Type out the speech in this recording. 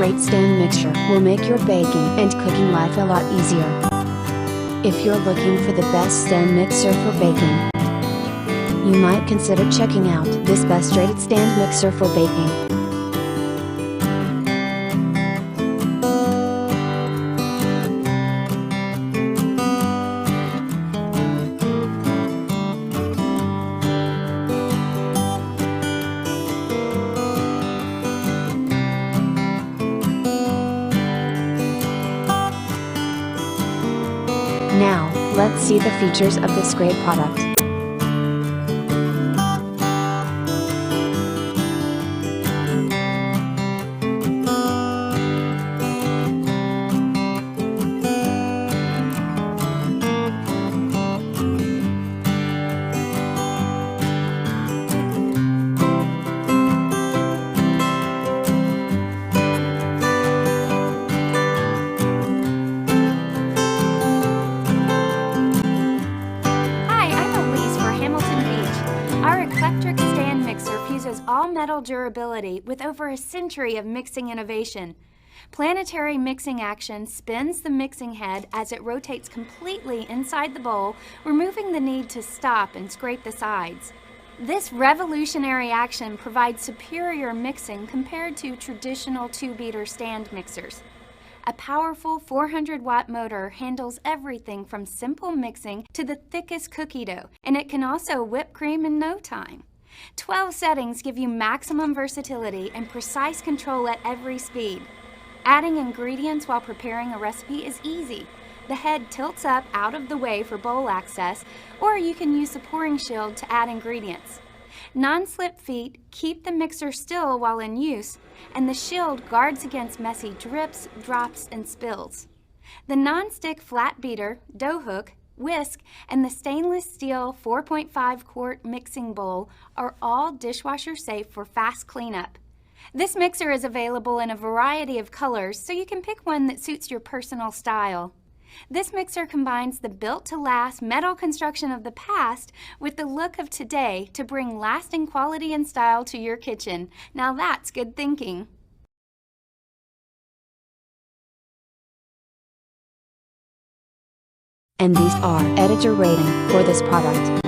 straight stand mixer will make your baking and cooking life a lot easier. If you're looking for the best stand mixer for baking, you might consider checking out this best straight stand mixer for baking. Now, let's see the features of this great product. Our Eclectrics stand mixer fuses all-metal durability with over a century of mixing innovation. Planetary mixing action spins the mixing head as it rotates completely inside the bowl, removing the need to stop and scrape the sides. This revolutionary action provides superior mixing compared to traditional 2-beater stand mixers. A powerful 400-watt motor handles everything from simple mixing to the thickest cookie dough, and it can also whip cream in no time. 12 settings give you maximum versatility and precise control at every speed. Adding ingredients while preparing a recipe is easy. The head tilts up out of the way for bowl access, or you can use the pouring shield to add ingredients. Non-slip feet keep the mixer still while in use, and the shield guards against messy drips, drops, and spills. The non-stick flat beater, dough hook, whisk, and the stainless steel 4.5 quart mixing bowl are all dishwasher safe for fast cleanup. This mixer is available in a variety of colors, so you can pick one that suits your personal style. This mixer combines the built-to-last metal construction of the past with the look of today to bring lasting quality and style to your kitchen. Now that's good thinking. And these are editor rating for this product.